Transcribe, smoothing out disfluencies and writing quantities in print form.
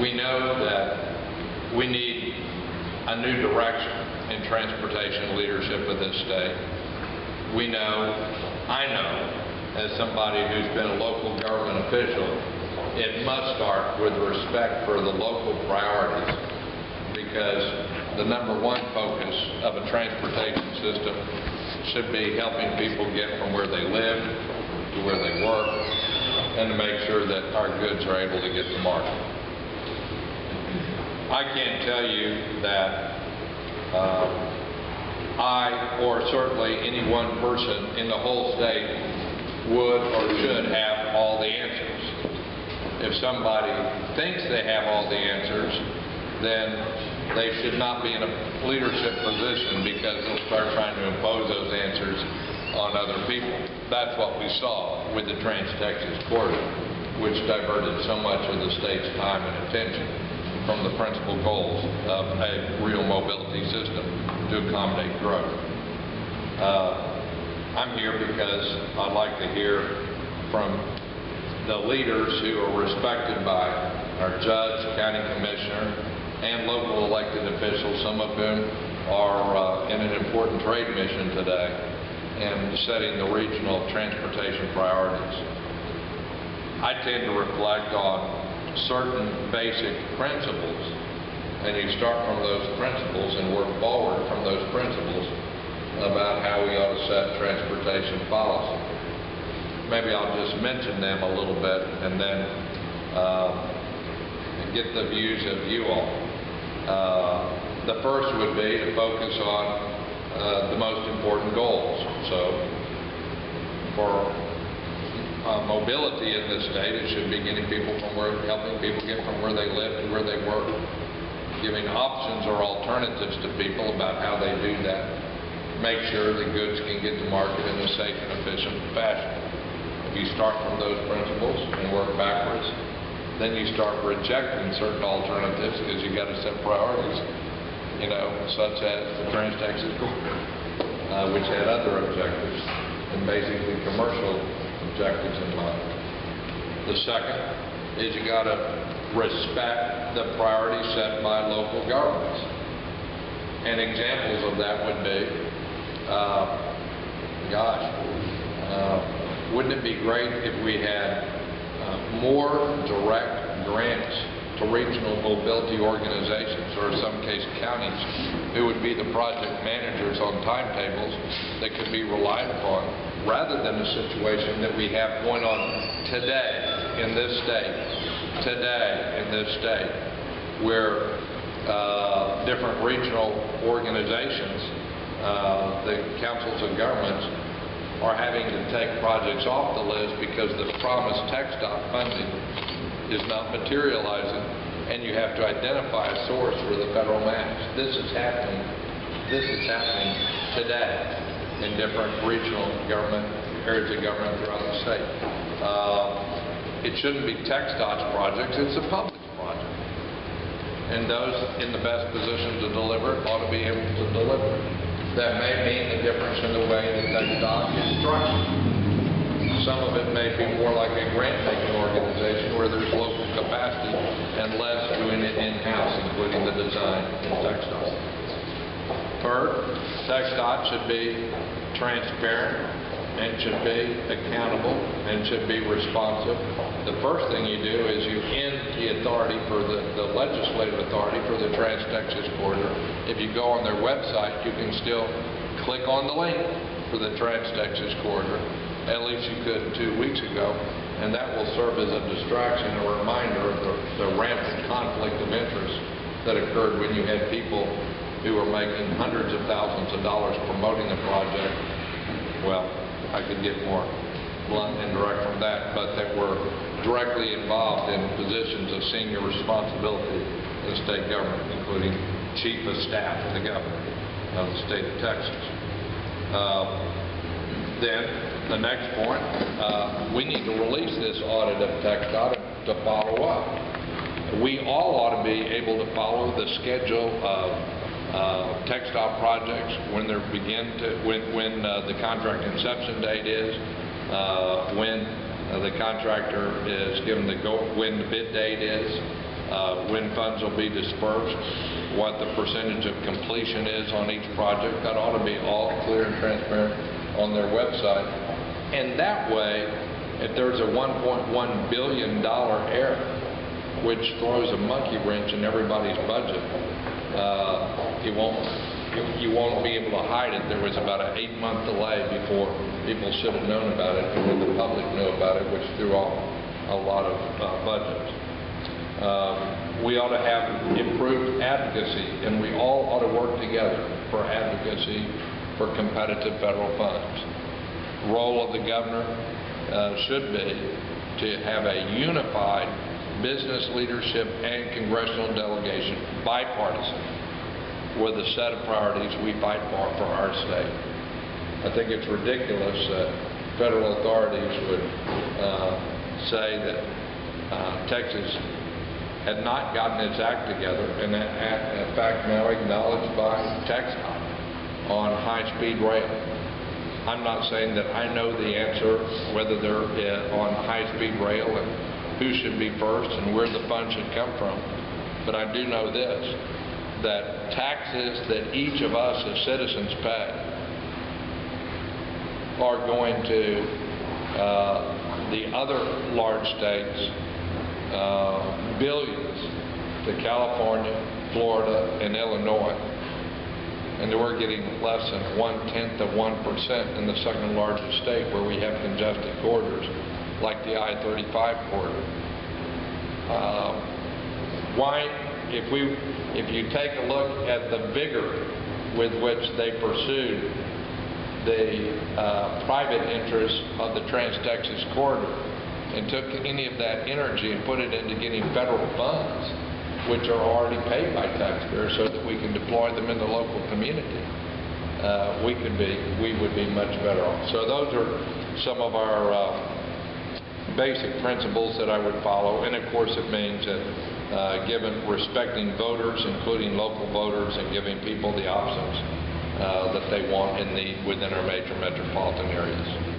We know that we need a new direction in transportation leadership of this state. We know, I know, as somebody who's been a local government official, it must start with respect for the local priorities, because the #1 focus of a transportation system should be helping people get from where they live to where they work, and to make sure that our goods are able to get to market. I can't tell you that I, or certainly any one person in the whole state, would or should have all the answers. If somebody thinks they have all the answers, then they should not be in a leadership position, because they'll start trying to impose those answers on other people. That's what we saw with the Trans-Texas Corridor, which diverted so much of the state's time and attention from the principal goals of a real mobility system to accommodate growth. I'm here because I'd like to hear from the leaders who are respected by our judge, county commissioner, and local elected officials, some of whom are in an important trade mission today and setting the regional transportation priorities. I tend to reflect on certain basic principles, and you start from those principles and work forward from those principles about how we ought to set transportation policy. Maybe I'll just mention them a little bit and then get the views of you all. The first would be to focus on the most important goals. So for mobility in this state, it should be getting people from where, helping people get from where they live to where they work, giving options or alternatives to people about how they do that, make sure the goods can get to market in a safe and efficient fashion. If you start from those principles and work backwards, then you start rejecting certain alternatives, because you got to set priorities, you know, such as the Trans-Texas Corridor, which had other objectives and basically commercial objectives in mind. The second is you got to respect the priorities set by local governments. And examples of that would be, wouldn't it be great if we had more direct grants to regional mobility organizations, or in some case counties, who would be the project managers on timetables that could be relied upon, rather than the situation that we have going on today in this state, where different regional organizations, the councils of governments, are having to take projects off the list because the promised TxDOT funding is not materializing, and you have to identify a source for the federal match. This is happening today in different regional government areas of government throughout the state. It shouldn't be TxDOT's projects, it's a public project. And those in the best position to deliver it ought to be able to deliver it. That may mean the difference in the way that TxDOT is structured. Some of it may be more like a grant-making organization where there's local capacity and less doing it in-house, including the design in TxDOT. Third, TxDOT should be transparent and should be accountable and should be responsive. The first thing you do is you end the authority for the legislative authority for the Trans-Texas Corridor. If you go on their website, you can still click on the link for the Trans-Texas Corridor. At least you could 2 weeks ago, and that will serve as a distraction, a reminder of the rampant conflict of interest that occurred when you had people who were making hundreds of thousands of dollars promoting the project. Well, I could get more blunt and direct from that, but that were directly involved in positions of senior responsibility in the state government, including chief of staff of the governor of the state of Texas. Then the next point, we need to release this audit of TxDOT to follow up. We all ought to be able to follow the schedule of TxDOT projects, when they when the contract inception date is, when the contractor is given when the bid date is, when funds will be dispersed, what the percentage of completion is on each project. That ought to be all clear and transparent on their website. And that way, if there's a $1.1 billion error, which throws a monkey wrench in everybody's budget, you won't be able to hide it. There was about an 8-month delay before people should have known about it, before the public knew about it, which threw off a lot of budgets. We ought to have improved advocacy, and we all ought to work together for advocacy for competitive federal funds. The role of the governor should be to have a unified business leadership and congressional delegation, bipartisan, with a set of priorities we fight for our state. I think it's ridiculous that federal authorities would say that Texas had not gotten its act together, and in fact now acknowledged by TxDOT on high-speed rail. I'm not saying that I know the answer whether they're on high-speed rail and who should be first and where the funds should come from, but I do know this, that taxes that each of us as citizens pay are going to the other large states, billions to California, Florida, and Illinois, and we're getting less than 1/10 of 1% in the second largest state where we have congested corridors like the I-35 corridor. If you take a look at the vigor with which they pursued the private interests of the Trans-Texas corridor and took any of that energy and put it into getting federal funds, which are already paid by taxpayers, so that we can deploy them in the local community, we would be much better off. So those are some of our basic principles that I would follow, and of course it means that respecting voters, including local voters, and giving people the options that they want and need within our major metropolitan areas.